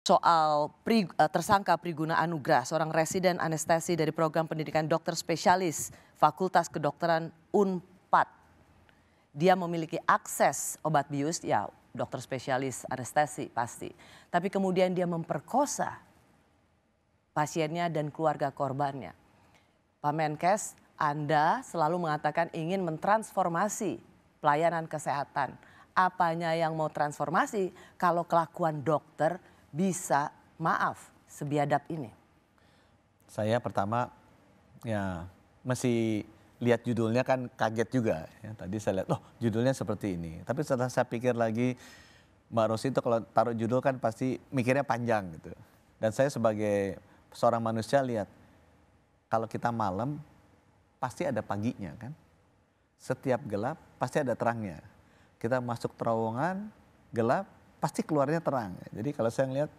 Soal tersangka Priguna Anugrah, seorang residen anestesi dari program pendidikan dokter spesialis Fakultas Kedokteran Unpad. Dia memiliki akses obat bius, ya dokter spesialis anestesi pasti. Tapi kemudian dia memperkosa pasiennya dan keluarga korbannya. Pak Menkes, Anda selalu mengatakan ingin mentransformasi pelayanan kesehatan. Apanya yang mau transformasi kalau kelakuan dokter bisa, maaf, sebiadab ini? Saya pertama ya masih lihat judulnya kan kaget juga. Ya. Tadi saya lihat, loh judulnya seperti ini. Tapi setelah saya pikir lagi, Mbak Rosi itu kalau taruh judul kan pasti mikirnya panjang gitu. Dan saya sebagai seorang manusia lihat, kalau kita malam pasti ada paginya kan. Setiap gelap pasti ada terangnya. Kita masuk terowongan gelap, pasti keluarnya terang. Jadi kalau saya ngelihat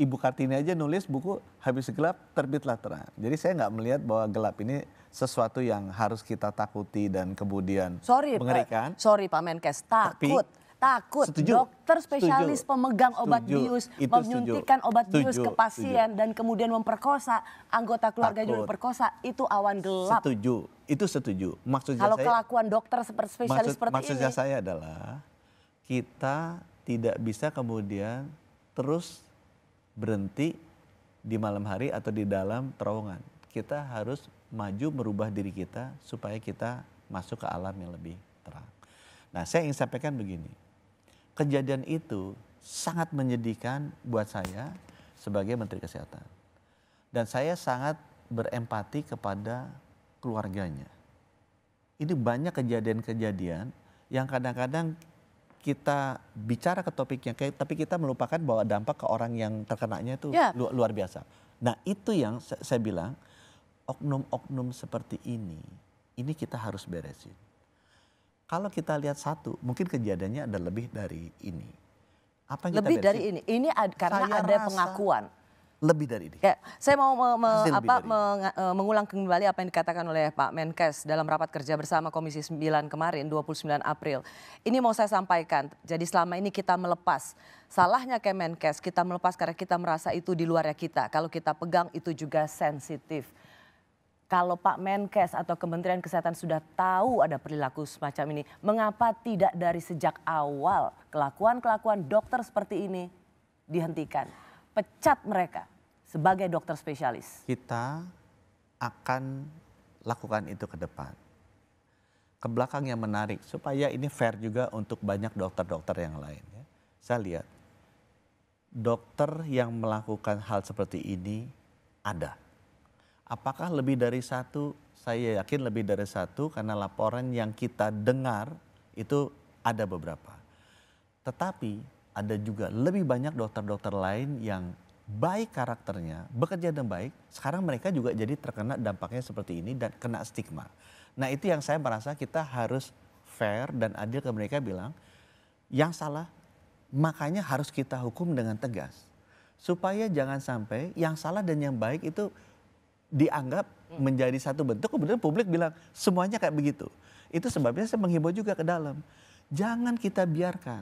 Ibu Kartini aja nulis buku habis gelap terbitlah terang. Jadi saya nggak melihat bahwa gelap ini sesuatu yang harus kita takuti dan kemudian mengerikan. Sorry Pak Menkes, takut. Setuju, dokter spesialis pemegang obat bius menyuntikkan obat bius ke pasien dan kemudian memperkosa anggota keluarga juga diperkosa, itu awan gelap. Setuju, itu setuju. Maksudnya kalau kelakuan dokter spesialis seperti ini. Maksudnya saya adalah kita tidak bisa kemudian terus berhenti di malam hari atau di dalam terowongan. Kita harus maju merubah diri kita supaya kita masuk ke alam yang lebih terang. Nah, saya ingin sampaikan begini. Kejadian itu sangat menyedihkan buat saya sebagai Menteri Kesehatan. Dan saya sangat berempati kepada keluarganya. Ini banyak kejadian-kejadian yang kadang-kadang kita bicara ke topiknya, tapi kita melupakan bahwa dampak ke orang yang terkenanya itu luar biasa. Nah itu yang saya bilang, oknum-oknum seperti ini kita harus beresin. Kalau kita lihat satu, mungkin kejadiannya ada lebih dari ini. Apa yang kita lebih beresin? Dari ini karena saya ada pengakuan. Lebih dari ini. Ya, saya mau mengulang kembali apa yang dikatakan oleh Pak Menkes dalam rapat kerja bersama Komisi 9 kemarin 29 April. Ini mau saya sampaikan, jadi selama ini kita melepas. Salahnya Kemenkes, kita melepas karena kita merasa itu di luarnya kita. Kalau kita pegang itu juga sensitif. Kalau Pak Menkes atau Kementerian Kesehatan sudah tahu ada perilaku semacam ini, mengapa tidak dari sejak awal kelakuan-kelakuan dokter seperti ini dihentikan? Pecat mereka sebagai dokter spesialis. Kita akan lakukan itu ke depan. Ke belakang yang menarik supaya ini fair juga untuk banyak dokter-dokter yang lain. Ya. Saya lihat dokter yang melakukan hal seperti ini ada. Apakah lebih dari satu? Saya yakin lebih dari satu karena laporan yang kita dengar itu ada beberapa. Tetapi ada juga lebih banyak dokter-dokter lain yang baik karakternya, bekerja dengan baik. Sekarang mereka juga jadi terkena dampaknya seperti ini dan kena stigma. Nah itu yang saya merasa kita harus fair dan adil ke mereka bilang, yang salah makanya harus kita hukum dengan tegas. Supaya jangan sampai yang salah dan yang baik itu dianggap menjadi satu bentuk, kemudian publik bilang semuanya kayak begitu. Itu sebabnya saya menghimbau juga ke dalam. Jangan kita biarkan